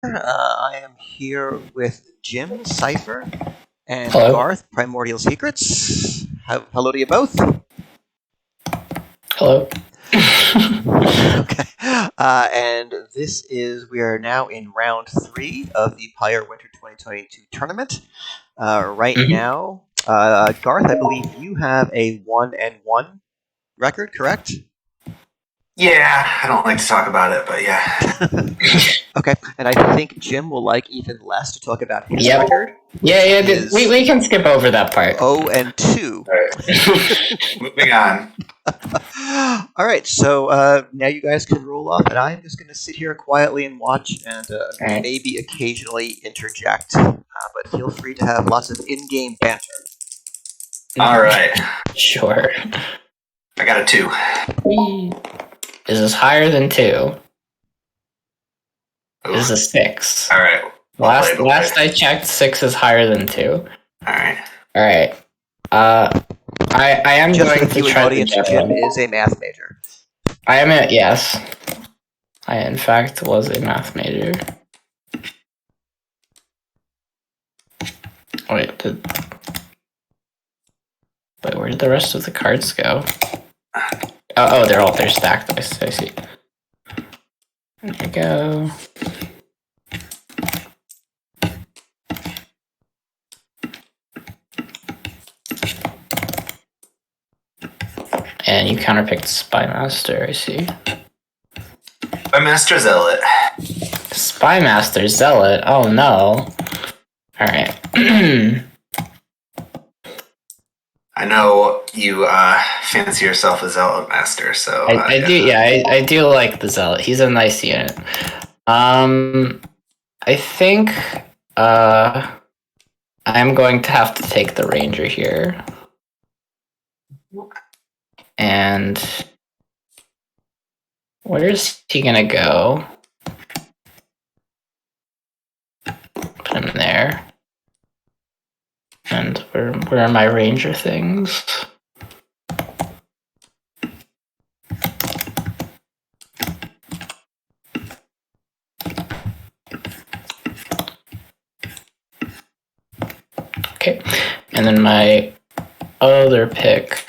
I am here with Jim, Cypher, and Hello. Garth, Primordial Secrets. Hello to you both. Hello. Okay. And we are now in round 3 of the Pyre Winter 2022 tournament. Right Mhm. now, Garth, I believe you have a 1-1 record, correct? Yeah, I don't like to talk about it, but yeah. Okay, and I think Jim will like even less to talk about his Yep. record. Yeah. Is We can skip over that part. 0-2. Alright. Moving on. All right, so now you guys can roll off, and I'm just going to sit here quietly and watch, and Alright. maybe occasionally interject. But feel free to have lots of in-game banter. Alright. Sure. I got a 2. Is this higher than 2? Ooh. Is this 6? Alright. Last I checked, 6 is higher than 2. Alright. I am Just for going the to viewing try audience, the Jim Jim. is a math major. I am a yes. I in fact was a math major. Wait, where did the rest of the cards go? Oh, they're stacked. I see. There you go. And you counterpicked Spymaster, I see. Spymaster Zealot. Spymaster Zealot? Oh no. Alright. I know you fancy yourself a Zealot Master, so... I do like the Zealot. He's a nice unit. I think I'm going to have to take the Ranger here. And where's he gonna go? Put him there. And where are my Ranger things? Okay, and then my other pick.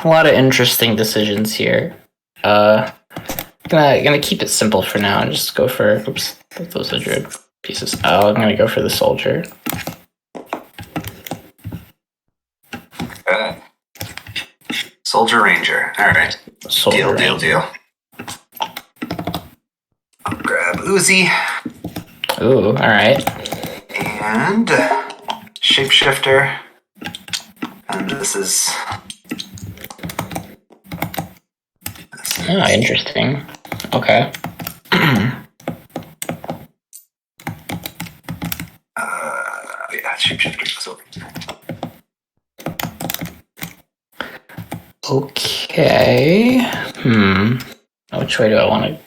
A lot of interesting decisions here. Gonna keep it simple for now and just go for those are good pieces. Oh, I'm gonna go for the soldier. Soldier Ranger. Alright. Soldier Deal. I'll grab Uzi. Ooh, alright. And Shapeshifter. And this is... Oh, interesting. Okay. yeah, Shapeshifter goes over. Okay. Which way do I want to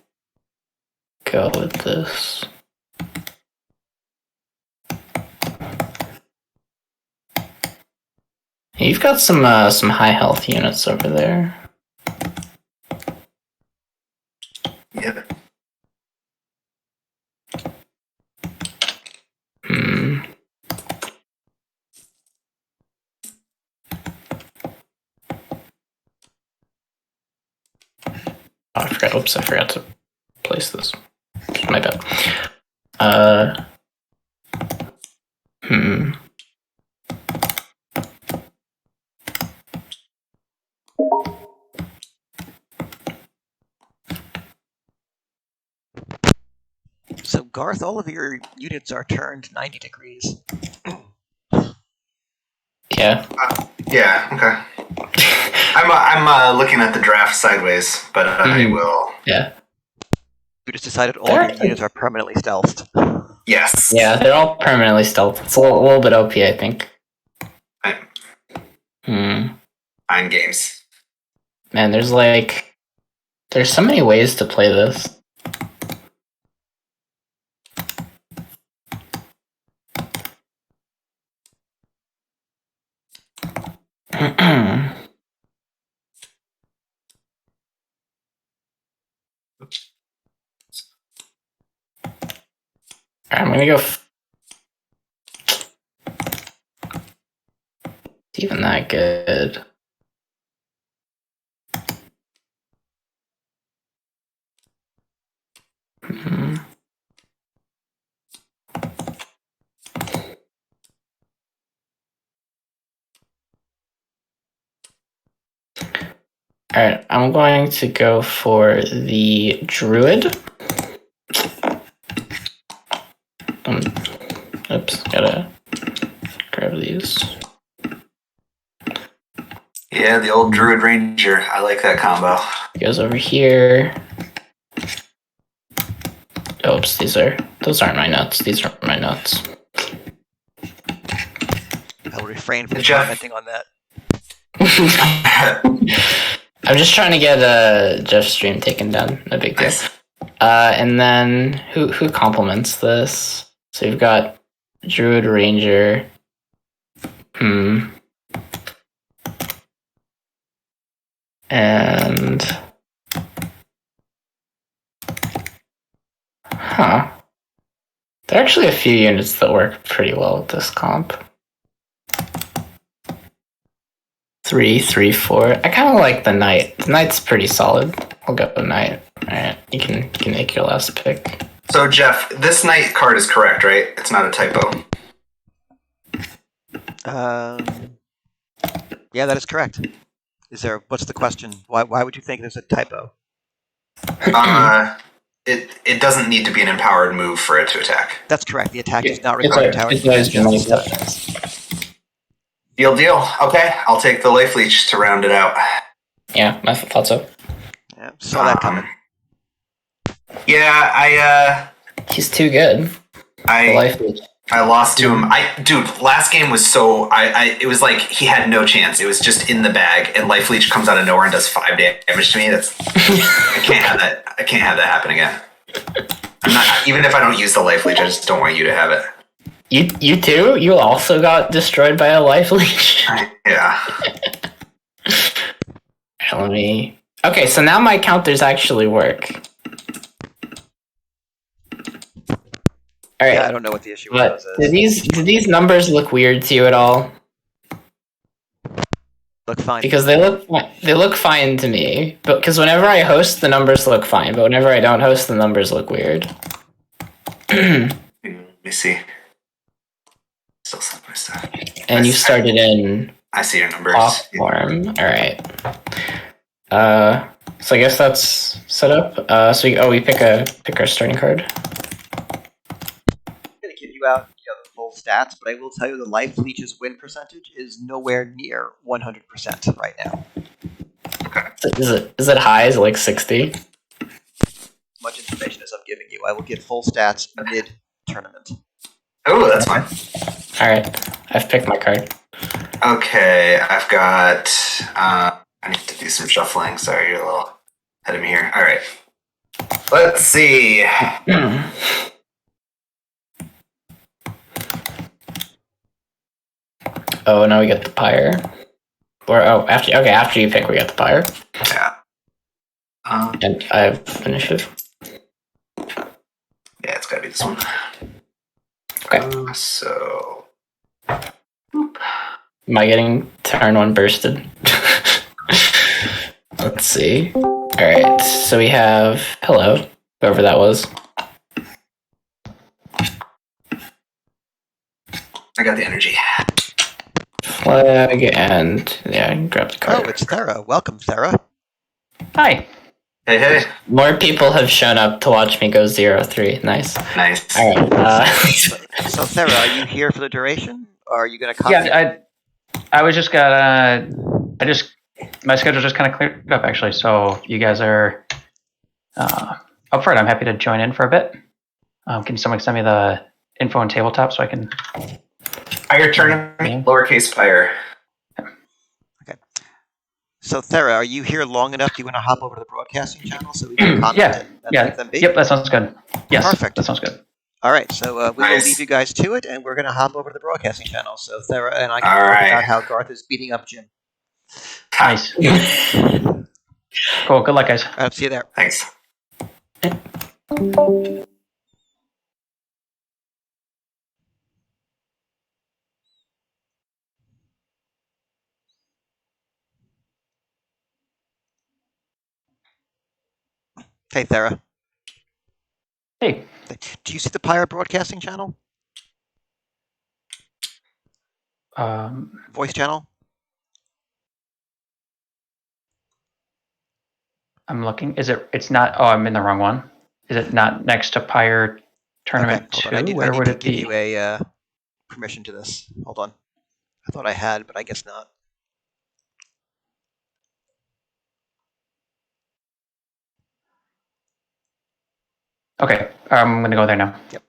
go with this? You've got some high health units over there. Yep. Oh, I forgot. Oops, I forgot to place this. My bad. So, Garth, all of your units are turned 90 degrees. Yeah. Yeah, okay. I'm looking at the draft sideways, but I will... Yeah. You just decided all your units are permanently stealthed. Yes. Yeah, they're all permanently stealth. It's a little bit OP, I think. Fine games. Man, there's so many ways to play this. I'm gonna go. Even that good. Hmm. Alright, I'm going to go for the druid. Oops, gotta grab these. Yeah, the old druid ranger. I like that combo. Goes over here. Oops, those aren't my nuts. These are my nuts. I'll refrain from Jeff. commenting on that. I'm just trying to get Jeff's stream taken down. No big deal. Nice. And then who complements this? So you've got Druid Ranger. And there are actually a few units that work pretty well with this comp. 3, 3, 4. I kind of like the knight. The knight's pretty solid. I'll go with knight. All right, you can make your last pick. So Jeff, this knight card is correct, right? It's not a typo. Yeah, that is correct. What's the question? Why would you think there's a typo? It doesn't need to be an empowered move for it to attack. That's correct. The attack does not require tower. Deal. Okay, I'll take the life leech to round it out. Yeah, I thought so. Yeah, saw that coming. Yeah, He's too good. I lost to him. Last game was so it was like he had no chance. It was just in the bag, and life leech comes out of nowhere and does 5 damage to me. That's I can't have that. I can't have that happen again. I'm not, even if I don't use the life leech, I just don't want you to have it. You too? You also got destroyed by a life leech? Yeah. Let me... Okay, so now my counters actually work. All right. Yeah, I don't know what the issue was. Do these numbers look weird to you at all? Look fine. Because they look fine to me. But because whenever I host, the numbers look fine. But whenever I don't host, the numbers look weird. Let me see. Still some of my stuff. And you started in. I see your numbers. Platform. All right. So I guess that's set up. We pick our starting card. I'm gonna give you out the full stats, but I will tell you the life leech's win percentage is nowhere near 100% right now. Okay. Is it high? Is it like 60? Much information as I'm giving you. I will give full stats mid tournament. Oh, that's fine. All right, I've picked my card. Okay, I've got. I need to do some shuffling. Sorry, you're a little ahead of me here. All right. Let's see. Oh, now we get the Pyre. After you pick, we get the Pyre. Yeah. And I've finished it. Yeah, it's gotta be this one. Okay. So. Am I getting turn 1 bursted? Let's see. Alright, so we have hello, whoever that was. I got the energy. Flag and grab the card. Oh, it's Thera. Welcome, Thera. Hi. Hey. More people have shown up to watch me go 0-3. Nice. Nice. All right. So Thera, are you here for the duration? Or are you going to come? Yeah, I was just got my schedule just kind of cleared up actually. So you guys are up for it. I'm happy to join in for a bit. Can someone send me the info on tabletop so I can? Pyre tournament, lowercase Pyre. Okay. So Thera, are you here long enough? Do you want to hop over to the broadcasting channel so we can comment? Yep, that sounds good. Yes, perfect. That sounds good. All right, so we will Nice. leave you guys to it, and we're going to hop over to the broadcasting channel. So Thera and I can All talk right. about how Garth is beating up Jim. Nice. Cool. Good luck, guys. See you there. Thanks. Hey, Thera. Hey. Do you see the Pyre broadcasting channel? Voice channel? I'm looking. It's not. Oh, I'm in the wrong one. Is it not next to Pyre Tournament Okay, hold 2? on. I Where need would to it give be? you a permission to this. Hold on. I thought I had, but I guess not. Okay, I'm going to go there now. Yep.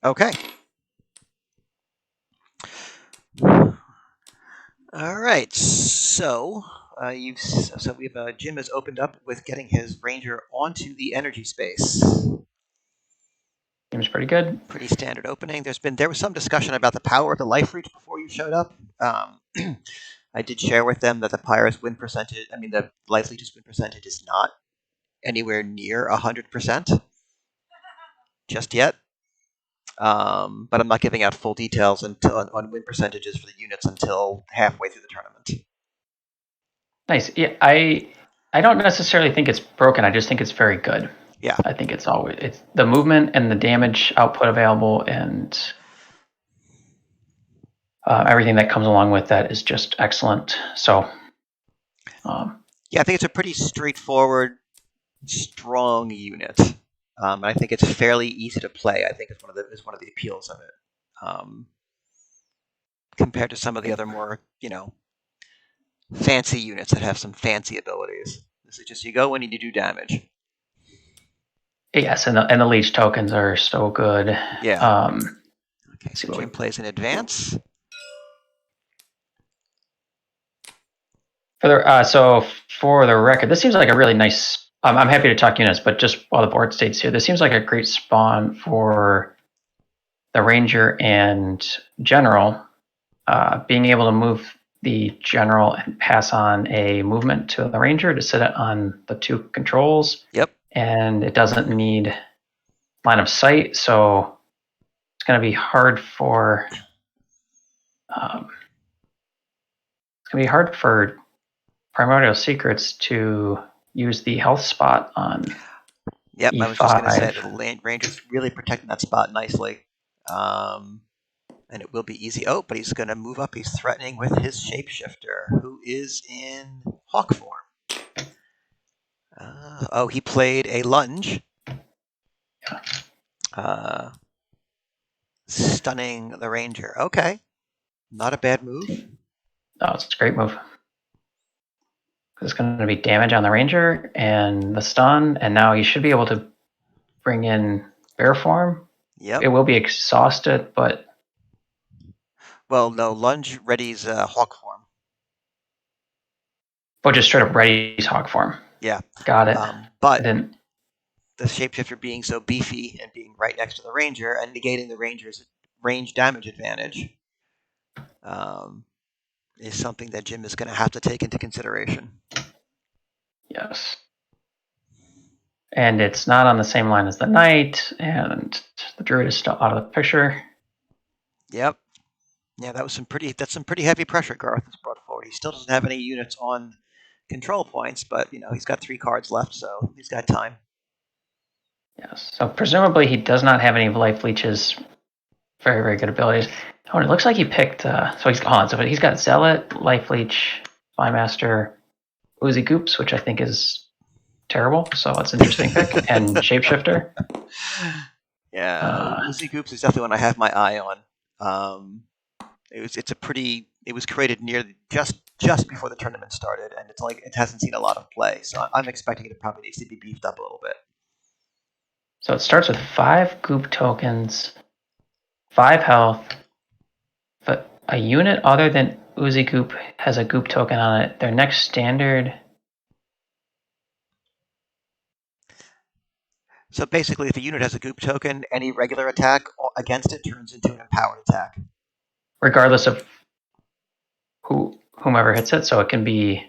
Okay. All right. So we've Jim has opened up with getting his ranger onto the energy space. Seems pretty good. Pretty standard opening. There was some discussion about the power of the life reach before you showed up. I did share with them that the Pyre's win percentage. I mean, the life leech's win percentage is not anywhere near 100% just yet. But I'm not giving out full details on win percentages for the units until halfway through the tournament. Nice. Yeah, I don't necessarily think it's broken. I just think it's very good. Yeah. I think it's the movement and the damage output available and everything that comes along with that is just excellent. So, yeah, I think it's a pretty straightforward, strong unit. I think it's fairly easy to play. I think it's one of the appeals of it, compared to some of the other more fancy units that have some fancy abilities. This is just you go in and you do damage. yes, and the leech tokens are so good. Yeah. Okay, so Jim plays in advance. So for the record, this seems like a really nice. I'm happy to talk units, but just while the board states here, this seems like a great spawn for the ranger and general. Being able to move the general and pass on a movement to the ranger to sit it on the 2 controls. Yep. And it doesn't need line of sight, so it's going to be hard for. It's going to be hard for Primordial Secrets to use the health spot on. Yep, E5. I was just going to say the Ranger's really protecting that spot nicely. And it will be easy. Oh, but he's going to move up. He's threatening with his Shapeshifter, who is in Hawk form. He played a lunge. Stunning the Ranger. Okay. Not a bad move. No, it's a great move. There's going to be damage on the Ranger and the stun, and now he should be able to bring in bear form. Yep. It will be exhausted, but. Well, no, lunge readies Hawk form. Oh, just straight up readies Hawk form. Yeah. Got it. But the Shapeshifter being so beefy and being right next to the Ranger and negating the Ranger's range damage advantage is something that Jim is going to have to take into consideration. Yes. And it's not on the same line as the Knight, and the Druid is still out of the picture. Yep. Yeah, that's some pretty heavy pressure Garth has brought forward. He still doesn't have any units on control points, but he's got 3 cards left, so he's got time. Yes. So presumably he does not have any life leeches. Very, very good abilities. Oh, and it looks like he picked. He's got Zealot, Life Leech, Spymaster, Uzi Goops, which I think is terrible. So it's an interesting pick, and Shapeshifter. Yeah, Uzi Goops is definitely one I have my eye on. It was created just before the tournament started, and it hasn't seen a lot of play. So I'm expecting it probably needs to be beefed up a little bit. So it starts with 5 Goop tokens, 5 health, but a unit other than Uzi Goop has a Goop token on it. Their next standard. So basically, if a unit has a Goop token, any regular attack against it turns into an empowered attack, regardless of whomever hits it. So it can be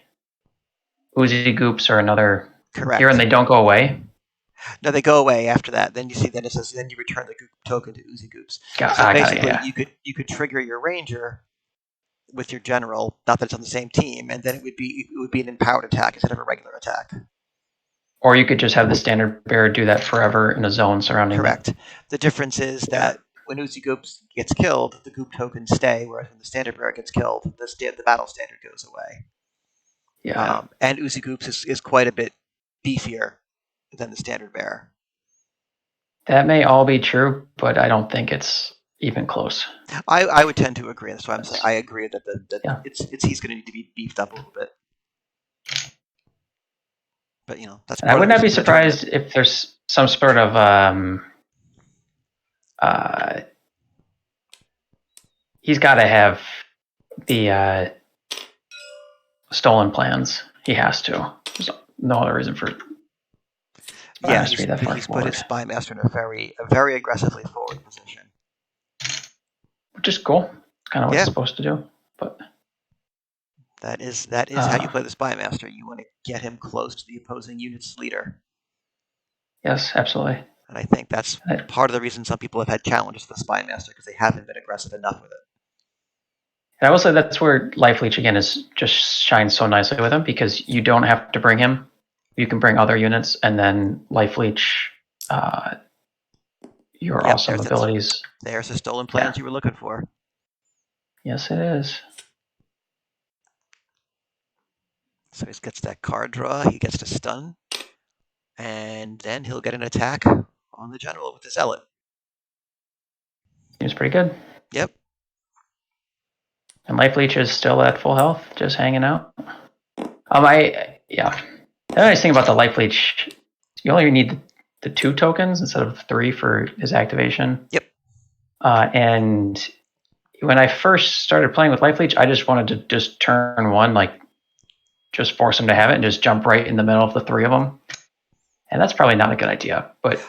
Uzi Goops or another. Correct. Here, and they don't go away. No, they go away after that. Then you return the Goop token to Uzi Goops. So basically, you could trigger your Ranger with your general, not that it's on the same team, and then it would be an empowered attack instead of a regular attack. Or you could just have the standard bearer do that forever in a zone surrounding them. Correct. The difference is that when Uzi Goops gets killed, the Goop tokens stay, whereas when the standard bearer gets killed, the battle standard goes away. Yeah. And Uzi Goops is quite a bit beefier than the standard bearer. That may all be true, but I don't think it's even close. I would tend to agree. That's why I'm saying I agree that Yeah. he's going to need to be beefed up a little bit. But that's. And I would not be surprised if there's some sort of he's got to have the stolen plans. He has to. There's no other reason for. Yeah, he's put his spy master in a very aggressively forward position, which is cool. It's kind of what it's supposed to do. But that is how you play the spy master. You want to get him close to the opposing unit's leader. Yes, absolutely. And I think that's part of the reason some people have had challenges with the spy master, because they haven't been aggressive enough with it. And I will say that's where Life Leech again is just shines so nicely with him, because you don't have to bring him. You can bring other units, and then Life Leech, your awesome abilities. There's the stolen plans you were looking for. Yes, it is. So he gets that card draw. He gets to stun, and then he'll get an attack on the general with the zealot. Seems pretty good. Yep. And Life Leech is still at full health, just hanging out. The nice thing about the Life Leech, you only need the 2 tokens instead of 3 for his activation. Yep. And when I first started playing with Life Leech, I just wanted to just turn 1, just force him to have it and just jump right in the middle of the 3 of them. And that's probably not a good idea. But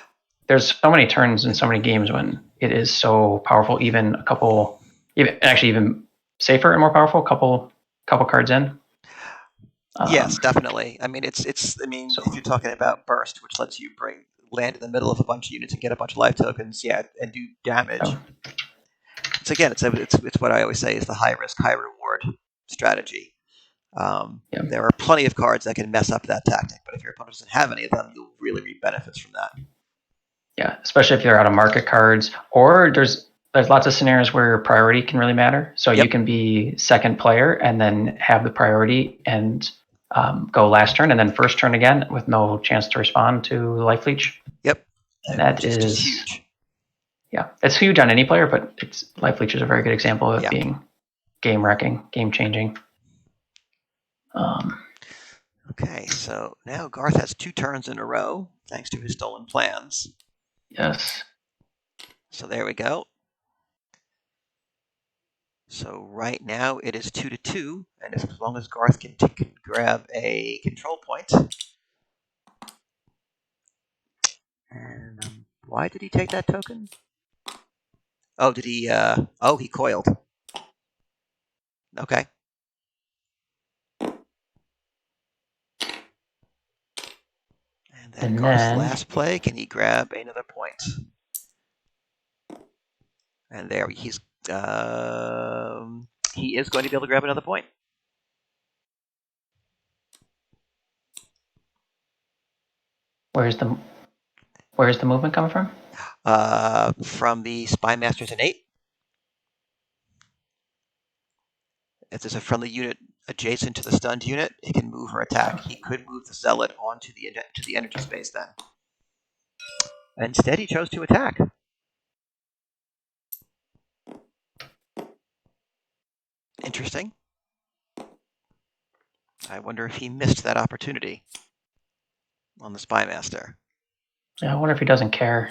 there's so many turns in so many games when it is so powerful, even safer and more powerful, couple cards in. Yes, definitely. I mean, if you're talking about burst, which lets you land in the middle of a bunch of units and get a bunch of life tokens, and do damage. Oh. It's what I always say is the high risk, high reward strategy. There are plenty of cards that can mess up that tactic, but if your opponent doesn't have any of them, you'll really reap benefits from that. Yeah, especially if you're out of market cards, or there's lots of scenarios where priority can really matter. So you can be second player and then have the priority and go last turn, and then first turn again with no chance to respond to Life Leech. Yep. And that is huge. Yeah, it's huge on any player, but Life Leech is a very good example of it being game wrecking, game changing. Okay, so now Garth has 2 turns in a row thanks to his stolen plans. Yes. So there we go. So right now it is 2-2, and as long as Garth can grab a control point. And why did he take that token? Oh, did he? He coiled. Okay. And then Garth's last play, can he grab another point? And there he is going to be able to grab another point. Where's the movement coming from? From the Spy Master's innate. If there's a friendly unit adjacent to the stunned unit, it can move or attack. He could move the zealot onto the energy space then. Instead, he chose to attack. Interesting. I wonder if he missed that opportunity on the Spy Master. Yeah, I wonder if he doesn't care.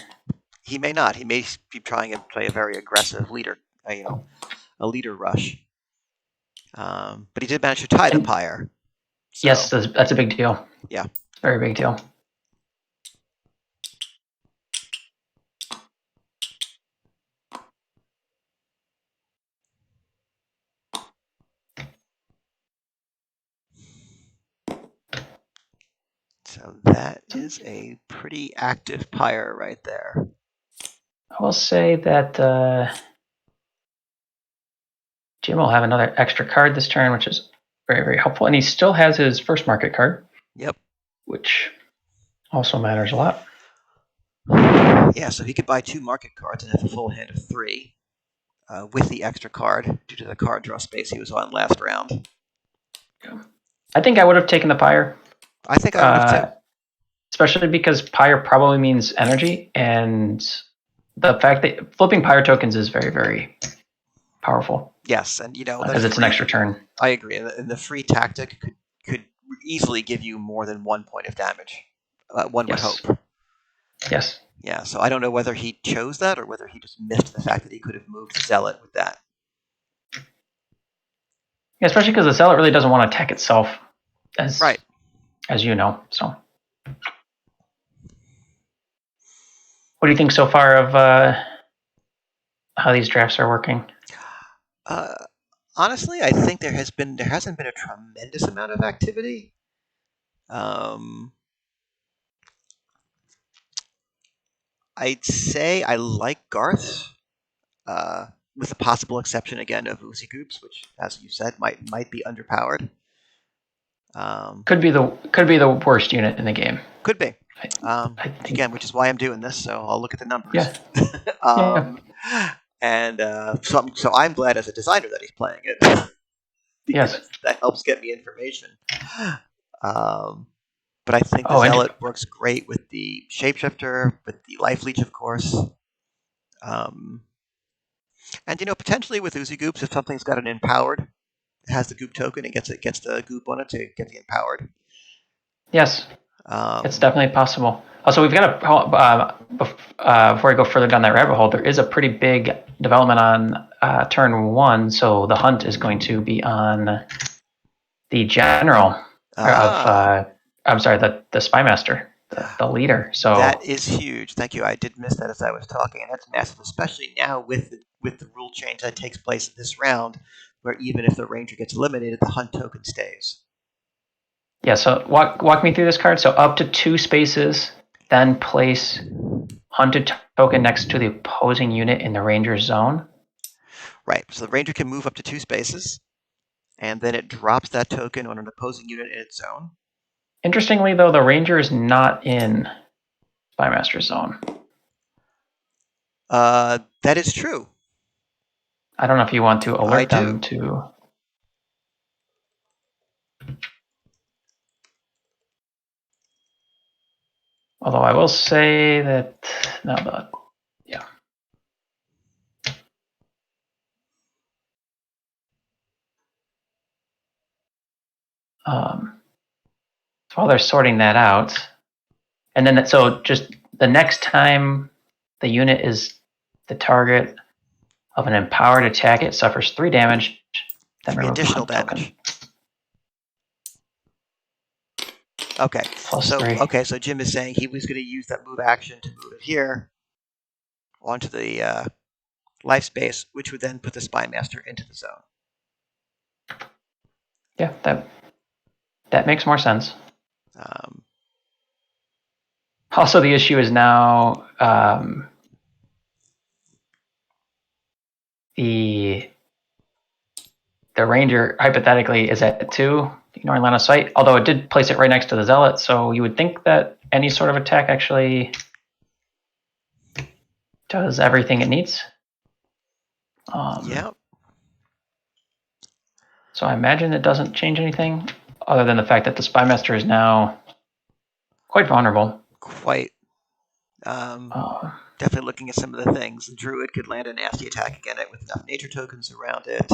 He may not. He may be trying to play a very aggressive leader, a leader rush. But he did manage to tie the Pyre. So. Yes, that's a big deal. Yeah. Very big deal. So that is a pretty active Pyre right there. I will say that Jim will have another extra card this turn, which is very, very helpful. And he still has his first market card. Yep. Which also matters a lot. Yeah, so he could buy 2 market cards and have a full hand of 3 with the extra card due to the card draw space he was on last round. I think I would have taken the Pyre. I think I would have too. Especially because Pyre probably means energy, and the fact that flipping Pyre tokens is very, very powerful. Yes, and you know because it's an extra turn. I agree, and the free tactic could easily give you more than 1 point of damage. One would hope. Yes. Yeah, so I don't know whether he chose that or whether he just missed the fact that he could have moved Zealot with that. Yeah, especially because the Zealot really doesn't want to attack itself, as you know. So, what do you think so far of how these drafts are working? Honestly, I think there hasn't been a tremendous amount of activity. I'd say I like Garth's, with the possible exception again of Uzi Goops, which, as you said, might be underpowered. Could be the worst unit in the game. Could be. Again, which is why I'm doing this, so I'll look at the numbers. Yeah. And so I'm glad as a designer that he's playing it. Yes. That helps get me information. But I think the Zealot works great with the Shapeshifter, with the Life Leech, of course. And, potentially with Uzi Goops, if something's got an Empowered, it has the Goop token, it gets the Goop on it to get the Empowered. Yes. It's definitely possible. Also, we've got before I go further down that rabbit hole, there is a pretty big development on turn 1, so the hunt is going to be on the general of... I'm sorry, the Spymaster, the leader. So that is huge. Thank you. I did miss that as I was talking, and that's massive, especially now with the rule change that takes place in this round, where even if the Ranger gets eliminated, the hunt token stays. Yeah. So walk me through this card. So up to 2 spaces, then place hunted token next to the opposing unit in the Ranger's zone. Right. So the Ranger can move up to 2 spaces, and then it drops that token on an opposing unit in its zone. Interestingly, though, the Ranger is not in Spymaster's zone. That is true. I don't know if you want to alert them to... Although I will say that... Yeah. While they're sorting that out, and then so just the next time the unit is the target of an empowered attack, it suffers 3 damage. Then 3 additional damage. Okay. So Jim is saying he was going to use that move action to move it here onto the life space, which would then put the Spymaster into the zone. Yeah, that makes more sense. Also, the issue is now the Ranger hypothetically is at 2, ignoring line of sight. Although it did place it right next to the Zealot, so you would think that any sort of attack actually does everything it needs. Yeah. So I imagine it doesn't change anything, other than the fact that the Spymaster is now quite vulnerable. Quite. Definitely looking at some of the things. The Druid could land a nasty attack again with enough nature tokens around it.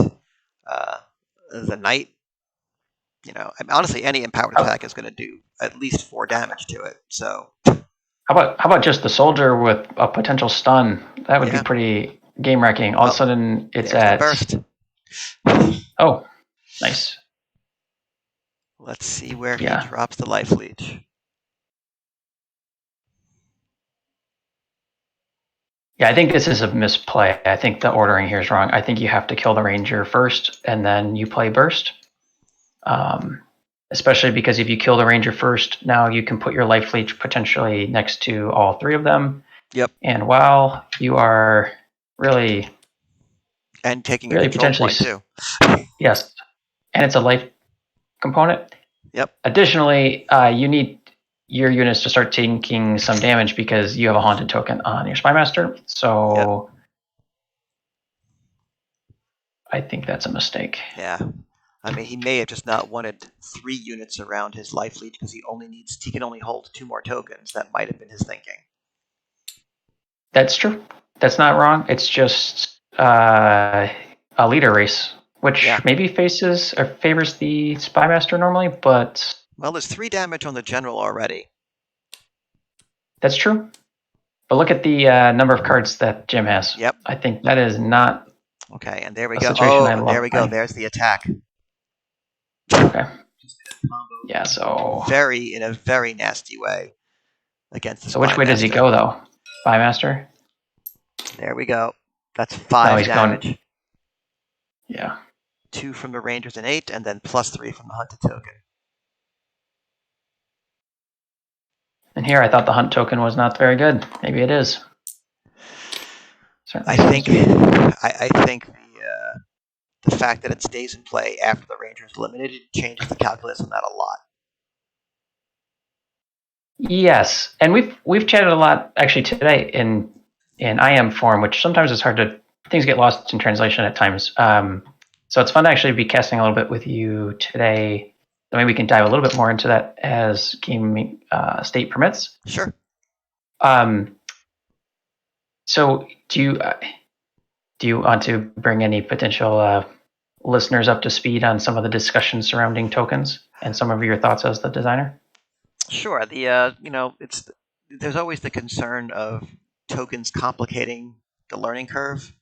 The Knight, honestly, any empowered attack is going to do at least 4 damage to it. So, how about just the Soldier with a potential stun? That would be pretty game wrecking. All of a sudden, it's at burst. Oh, nice. Let's see where he drops the Life Leech. Yeah, I think this is a misplay. I think the ordering here is wrong. I think you have to kill the Ranger first, and then you play Burst. Especially because if you kill the Ranger first, now you can put your Life Leech potentially next to all 3 of them. Yep. And while you are really And taking a Really control potentially point too. Yes, and it's a life component. Yep. Additionally, you need your units to start taking some damage because you have a haunted token on your Spymaster. So I think that's a mistake. Yeah. I mean, he may have just not wanted 3 units around his life lead because he can only hold 2 more tokens. That might have been his thinking. That's true. That's not wrong. It's just a leader race, which maybe faces or favors the Spymaster normally, but well, there's 3 damage on the general already. That's true. But look at the number of cards that Jim has. Yep. I think that is not. Okay, and there we a go. situation I Oh, love there we go. playing. There's the attack. Okay. Yeah. So. In a very nasty way against the So which way does he Spymaster. go though? Spymaster. There we go. That's 5 damage. Going. Yeah. 2 from the Rangers and 8, and then +3 from the hunted token. And here I thought the hunt token was not very good. Maybe it is. I think the fact that it stays in play after the Ranger is eliminated changes the calculus on that a lot. Yes, and we've chatted a lot actually today in IM form, which sometimes it's hard to things get lost in translation at times. So it's fun to actually be casting a little bit with you today. So maybe we can dive a little bit more into that as game state permits. Sure. So do you want to bring any potential listeners up to speed on some of the discussions surrounding tokens and some of your thoughts as the designer? Sure. There's always the concern of tokens complicating the learning curve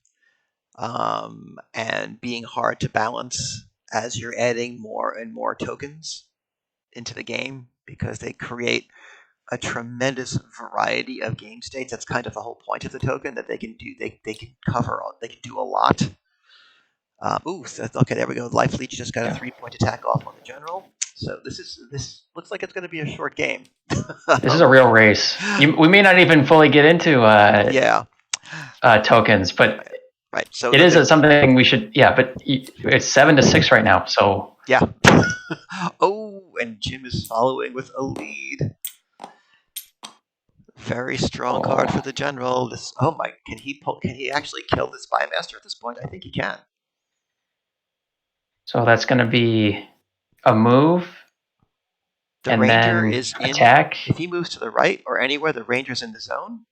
and being hard to balance as you're adding more and more tokens into the game because they create a tremendous variety of game states. That's kind of the whole point of the token, that they can do. They can cover. They can do a lot. Okay, there we go. Life Leech just got a 3-point attack off on the general. So this looks like it's going to be a short game. This is a real race. We may not even fully get into tokens, but right. So it is something we should. Yeah, but it's 7-6 right now. So yeah. Oh, and Jim is following with a lead. Very strong card for the general. Can he actually kill the Spymaster at this point? I think he can. So that's going to be a move. The and Ranger then is in attack. If he moves to the right or anywhere, the Ranger's in the zone.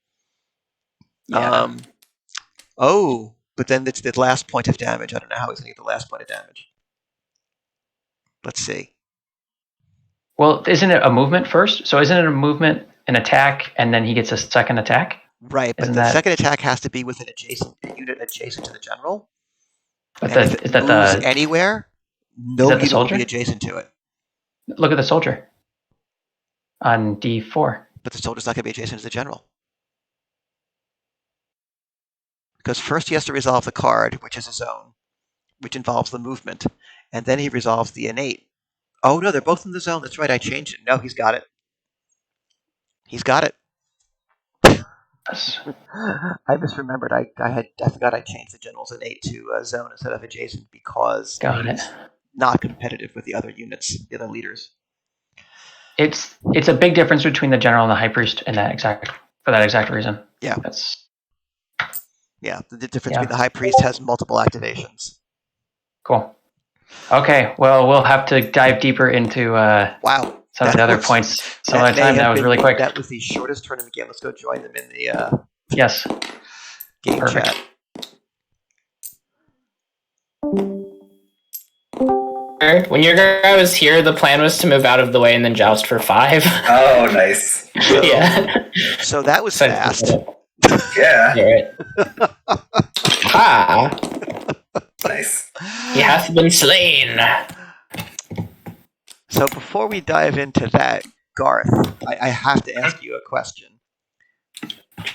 Yeah. But then it's the last point of damage. I don't know how he's going to get the last point of damage. Let's see. Well, isn't it a movement first? So isn't it a movement, an attack, and then he gets a second attack? Right, but the second attack has to be with a unit adjacent to the general. But if it moves anywhere, no unit will be adjacent to it. Look at the soldier on D4. But the soldier's not going to be adjacent to the general. Because first he has to resolve the card, which is a zone, which involves the movement. And then he resolves the innate. Oh, no, they're both in the zone. That's right, I changed it. No, he's got it. He's got it. Yes. I misremembered. I forgot I changed the general's innate to a zone instead of adjacent because it's not competitive with the other units, the other leaders. It's a big difference between the general and the high priest for that exact reason. Yeah. The difference between the high priest has multiple activations. Cool. Okay, well, we'll have to dive deeper into some of the other points some other time. That was really quick. That was the shortest tournament game. Let's go join them in the game Perfect. chat. When your guy was here, the plan was to move out of the way and then joust for 5. Oh, nice. So that was fast. Yeah. Ha! Nice. He hath been slain. So before we dive into that, Garth, I have to ask you a question.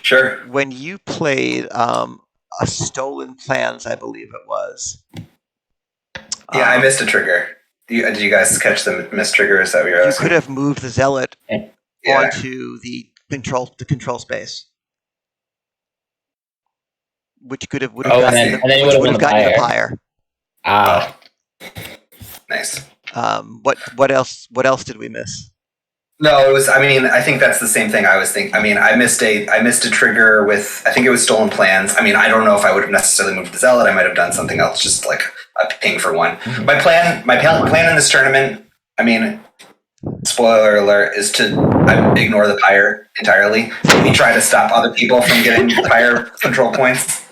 Sure. When you played a Stolen Plans, I believe it was. Yeah, I missed a trigger. Did you guys catch the missed trigger? Is that what you're asking? You could have moved the Zealot onto the control space. which would have Oh, gotten and you then you which would would have have won the gotten you the Pyre. Pyre. Nice. What else did we miss? No, it was. I mean, I think that's the same thing I was thinking. I mean, I missed a trigger with. I think it was Stolen Plans. I mean, I don't know if I would have necessarily moved the Zealot. I might have done something else, just like a ping for one. Mhm. My plan in this tournament. I mean, spoiler alert, is to ignore the Pyre entirely. We try to stop other people from getting Pyre control points.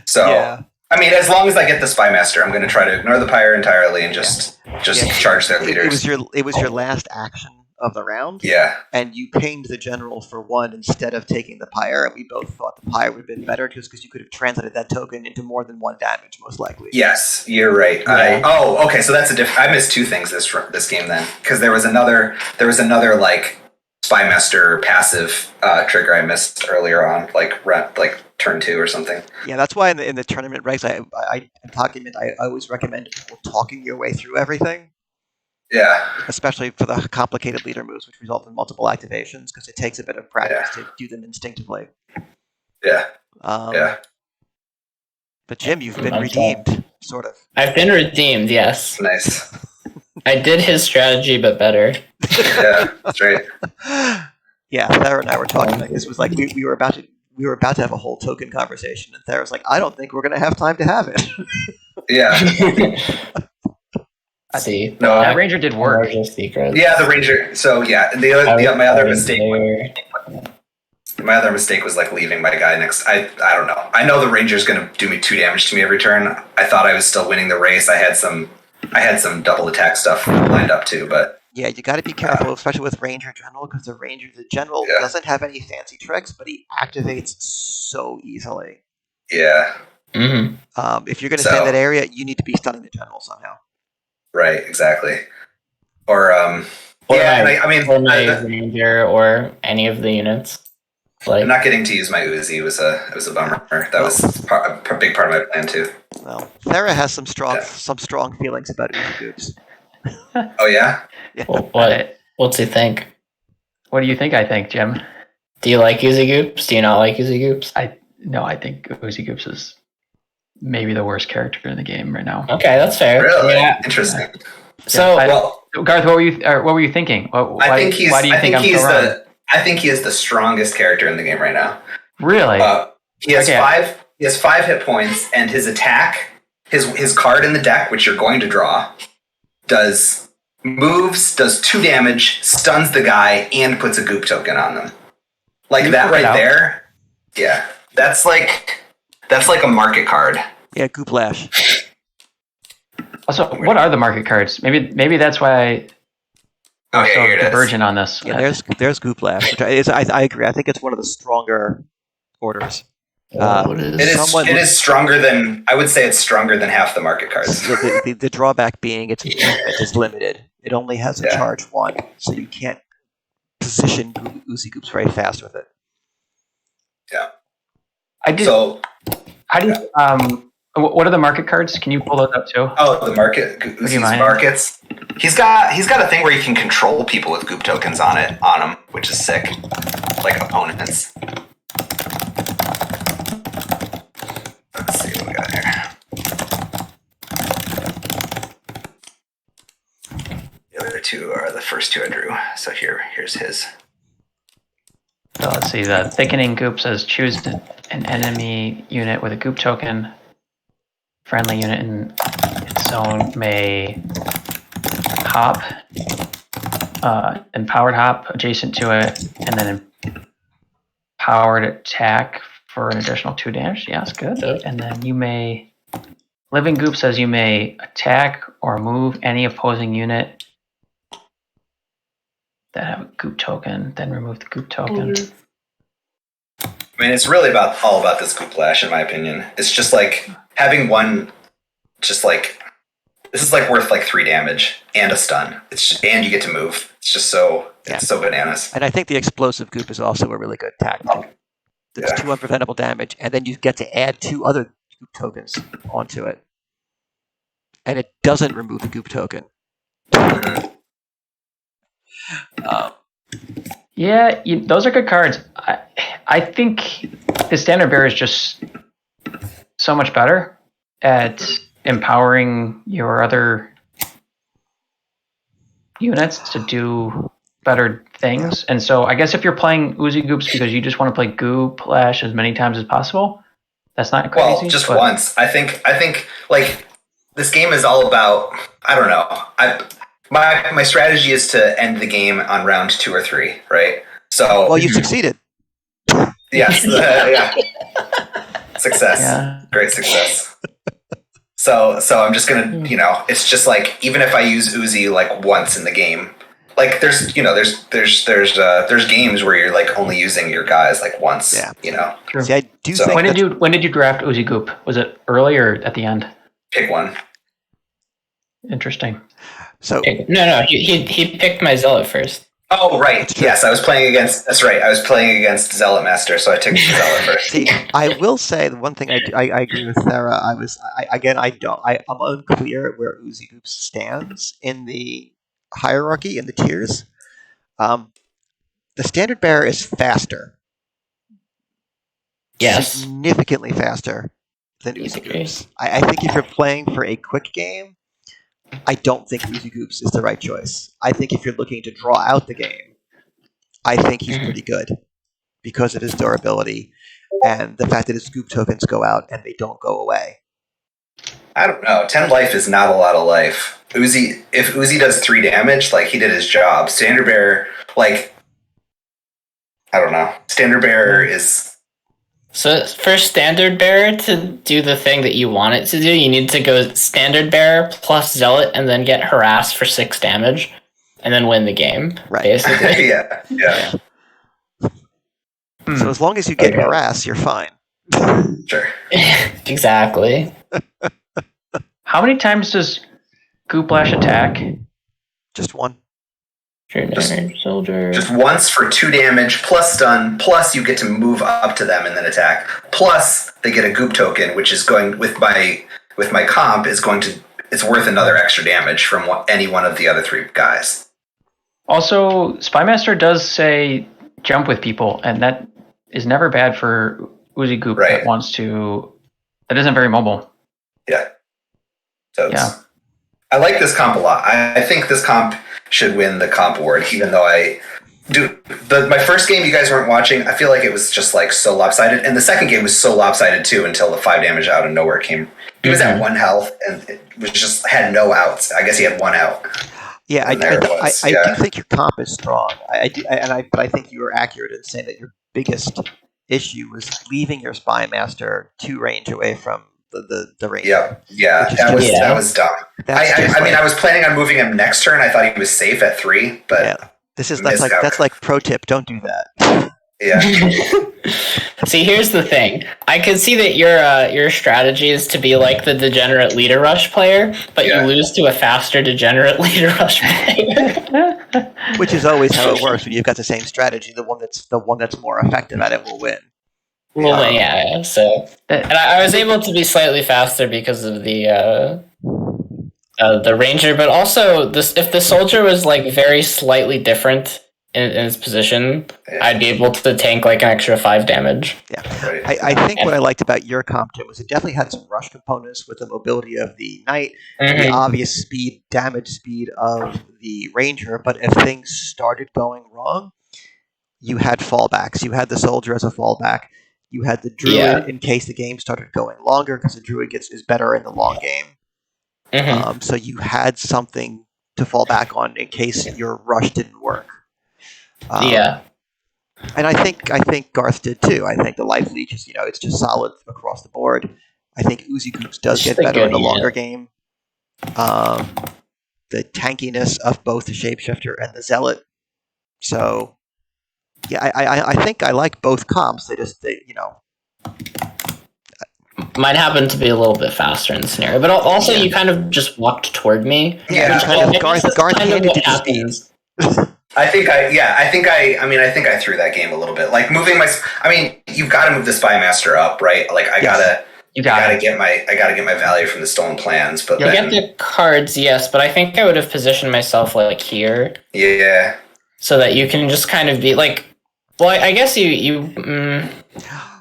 So. Yeah. I mean, as long as I get the Spy Master, I'm going to try to ignore the Pyre entirely and just charge their leaders. It was your last action of the round. Yeah. And you pinged the general for one instead of taking the Pyre, and we both thought the Pyre would have been better because you could have translated that token into more than one damage, most likely. Yes, you're right. Yeah. Okay, so that's a different. I missed two things this game then, because there was another like Spy Master passive trigger I missed earlier on, like turn 2 or something. Yeah, that's why in the tournament regs, I always recommend people talking your way through everything. Yeah. Especially for the complicated leader moves, which result in multiple activations, because it takes a bit of practice to do them instinctively. Yeah. Yeah. But Jim, you've been redeemed, sort of. I've been redeemed, yes. Nice. I did his strategy, but better. Yeah, that's right. Yeah, Thera and I were talking like this was like we were about to have a whole token conversation, and Thera was like, "I don't think we're going to have time to have it." Yeah. See, No, that Ranger did work. Secrets. Yeah, the Ranger. So yeah, my other mistake. My other mistake was like leaving my guy next. I don't know. I know the Ranger's going to do me 2 damage to me every turn. I thought I was still winning the race. I had some double attack stuff lined up too, but yeah, you got to be careful, especially with Ranger General, because the General doesn't have any fancy tricks, but he activates so easily. Yeah. Mm-hmm. If you're going to stay in that area, you need to be stunning the General somehow. Right. Exactly. Or or my Ranger or any of the units. Like, not getting to use my Uzi was a bummer. That was a big part of my plan too. Well, Thera has some strong feelings about Uzi Goops. Oh yeah. Yeah. What's he think? What do you think? I think, Jim. Do you like Uzi Goops? Do you not like Uzi Goops? I think Uzi Goops is maybe the worst character in the game right now. Okay, that's fair. Really? Yeah. Interesting. So, Garth, what were you thinking? Why do you think I'm so wrong? I think he is the strongest character in the game right now. Really? He has five. He has 5 hit points, and his attack, his card in the deck, which you're going to draw, does 2 damage, stuns the guy, and puts a goop token on them. Like that right there. Yeah, that's like a market card. Yeah, Goop Lash. Also, what are the market cards? Maybe that's why I'm so divergent on this. Yeah, there's Goop Lash, which I agree. I think it's one of the stronger orders. It is stronger than, I would say it's stronger than half the market cards. The drawback being its movement is limited. It only has a charge 1, so you can't position Uzi Goops very fast with it. Yeah. What are the market cards? Can you pull those up too? Oh, the Uzi's markets. He's got a thing where you can control people with goop tokens on him, which is sick. Like opponents. Let's see what we got here. The other 2 are the first 2 I drew. So here's his. So let's see. The thickening goop says choose an enemy unit with a goop token. Friendly unit in its zone may hop, empowered hop adjacent to it, and then empowered attack for an additional 2 damage. Yeah, that's good. And then Living Goop says you may attack or move any opposing unit that have a goop token, then remove the goop token. I mean, it's really all about this Goop Lash, in my opinion. It's just like having one, just like, this is like worth like 3 damage and a stun. And you get to move. It's just it's so bananas. And I think the explosive Goop is also a really good tactic. There's 2 unpreventable damage, and then you get to add 2 other Goop tokens onto it. And it doesn't remove the Goop token. Those are good cards. I think the standard bearer is just so much better at empowering your other units to do better things. And so I guess if you're playing Uzi Goops because you just want to play Gooplash as many times as possible, that's not crazy. Well, just once. I think like this game is all about, I don't know. My strategy is to end the game on round 2 or 3, right? So Well, you've succeeded. yes, yeah. Success. Yeah. Great success. So I'm just gonna, it's just like, even if I use Uzi like once in the game, like there's games where you're like only using your guys like once. Yeah. True. See, I do think When did you draft Uzi Goop? Was it early or at the end? Pick one. so. No, he picked my Zealot first. Oh, right. Yes, I was playing against. That's right. I was playing against Zealot Master, so I took Zealot first. See, I will say the one thing I agree with Sarah. I'm unclear where Uzi Goops stands in the hierarchy in the tiers. The standard bearer is faster. Yes. Significantly faster than Uzi Goops. I think if you're playing for a quick game, I don't think Uzi Goops is the right choice. I think if you're looking to draw out the game, I think he's pretty good because of his durability and the fact that his Goop tokens go out and they don't go away. I don't know. 10 life is not a lot of life. If Uzi does 3 damage, like, he did his job. Standard bearer, like, I don't know. Standard bearer is... So for standard bearer to do the thing that you want it to do, you need to go standard bearer plus zealot and then get harassed for 6 damage and then win the game. Right. Basically. yeah. So as long as you get harassed, you're fine. Sure. Exactly. How many times does Gooplash attack? Just one. Soldier. Just once for 2 damage, plus stun, plus you get to move up to them and then attack. Plus they get a Goop token, which is going with my comp it's worth another extra damage from any one of the other 3 guys. Also, Spymaster does say jump with people, and that is never bad for Uzi Goop that isn't very mobile. Yeah. So I like this comp a lot. I think this comp should win the comp award, even though my first game you guys weren't watching, I feel like it was just like so lopsided, and the second game was so lopsided too until the 5 damage out of nowhere came. He was at 1 health and it was just had no outs. I guess he had 1 out. Yeah, I do think your comp is strong. But I think you were accurate in saying that your biggest issue was leaving your Spymaster 2 range away from the range. Yeah, that was dumb. I was planning on moving him next turn. I thought he was safe at 3, but that's like pro tip. Don't do that. Yeah. See, here's the thing. I can see that your strategy is to be like the degenerate leader rush player, but you lose to a faster degenerate leader rush player. Which is always how it works when you've got the same strategy. The one that's more effective at it will win. Well, yeah. So, and I was able to be slightly faster because of the ranger, but also if the soldier was like very slightly different in his position, I'd be able to tank like an extra 5 damage. Yeah, I think what I liked about your comp, Tim, was it definitely had some rush components with the mobility of the knight, and the obvious damage speed of the ranger. But if things started going wrong, you had fallbacks. You had the soldier as a fallback. You had the druid in case the game started going longer, because the druid is better in the long game. So you had something to fall back on in case your rush didn't work. And I think Garth did too. I think the life leech is, it's just solid across the board. I think Uzi Goops does get better in the longer game. The tankiness of both the shapeshifter and the zealot. So yeah, I think I like both comps. Mine happened to be a little bit faster in the scenario, but also you kind of just walked toward me. Yeah, Garth handed you the speed. I think I threw that game a little bit. Like moving you've got to move the Spymaster up, right? Like I gotta get my value from the stolen plans, but you get the cards, yes, but I think I would have positioned myself like here. Yeah. So that you can just kind of be like, well, I guess you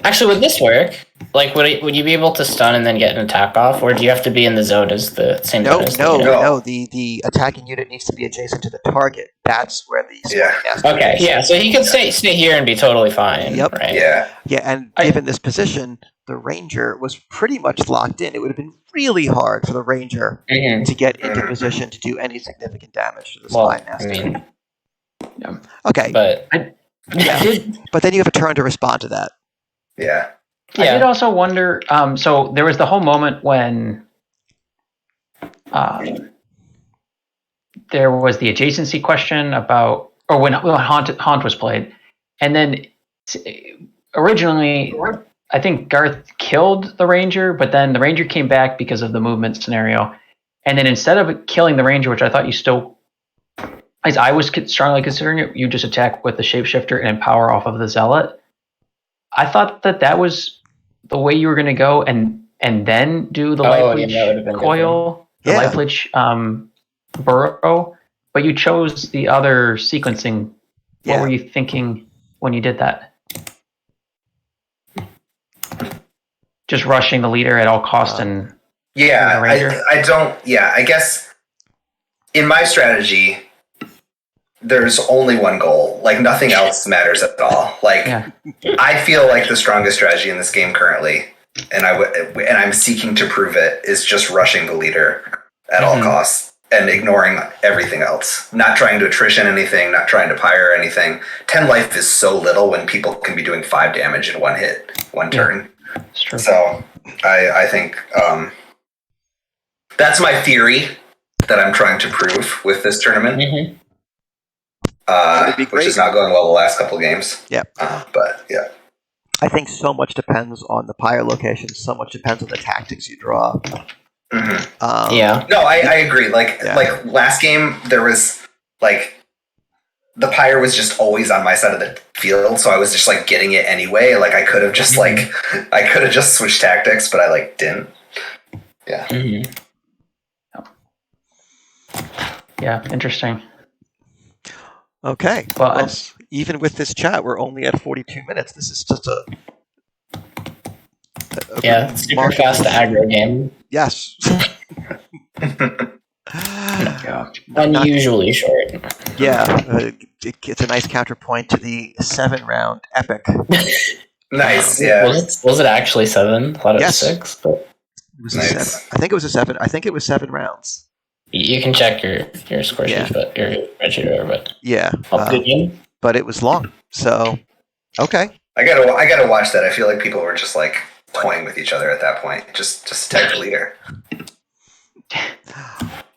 Actually, would this work? Like, would you be able to stun and then get an attack off, or do you have to be in the zone as the same No, zone as the no, unit? no. The attacking unit needs to be adjacent to the target. That's where the Scorching Master Okay, is. yeah. So he could stay here and be totally fine. Yep. Right. Yeah. Yeah, and given this position, the Ranger was pretty much locked in. It would have been really hard for the Ranger Mhm. to get into position to do any significant damage to the Well, Spy Master. I mean, Okay, but but then you have a turn to respond to that. Yeah. I yeah. did also wonder. So there was the whole moment when there was the adjacency question about, or when Haunt was played, and then originally I think Garth killed the Ranger, but then the Ranger came back because of the movement scenario, and then instead of killing the Ranger, which I thought you still, as I was strongly considering it, you just attack with the Shapeshifter and power off of the Zealot. I thought that was the way you were going to go, and then do the Life Leech that would have been coil, the Life Leech burrow, but you chose the other sequencing. Yeah. What were you thinking when you did that? Just rushing the leader at all cost and Yeah, the Ranger? I don't. Yeah, I guess in my strategy, there's only one goal. Like nothing else matters at all. Like Yeah. I feel like the strongest strategy in this game currently, and I'm seeking to prove it, is just rushing the leader at all costs and ignoring everything else. Not trying to attrition anything, not trying to pyre anything. 10 life is so little when people can be doing 5 damage in one hit, one turn. It's true. So I think that's my theory that I'm trying to prove with this tournament. Mhm. would be Which great. is not going well the last couple of games. Yep. But yeah. I think so much depends on the Pyre location. So much depends on the tactics you draw. Mm-hmm. Yeah. No, I agree. Like last game, there was like the Pyre was just always on my side of the field, so I was just like getting it anyway. Like I could have just switched tactics, but I like didn't. Yeah. Mm-hmm. Yeah, interesting. Okay. Well, even with this chat, we're only at 42 minutes. This is just a Super remarkable- fast aggro game. Yes. Yeah. Unusually short. Yeah, it's a nice counterpoint to the 7-round epic. Nice. Yeah. Was it actually 7? I thought it was Yes. 6. But It was Nice. a 7. I think it was a 7. I think it was 7 rounds. you can check your score Yeah. sheet, but your spreadsheet or whatever. But Yeah, good game. but it was long. So, okay. I gotta watch that. I feel like people were just like toying with each other at that point. Just attack the leader.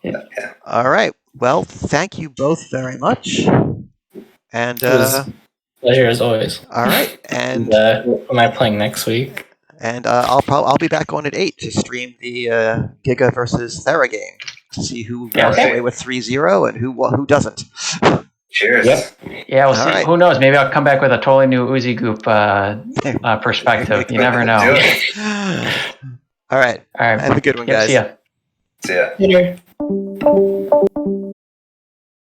Yeah. All right. Well, thank you both very much. And It was pleasure as always. all right, and Who am I playing next week? I'll be back on at 8 to stream the Giga versus Thera game to see who walks okay. away with 3-0 and who doesn't. Cheers. Yep. Yeah, we'll see. All right. Who knows? Maybe I'll come back with a totally new Uzi Goop perspective. You never know. Do it. All right. All right. Have a good one, Yep, guys. see ya. See ya. Later.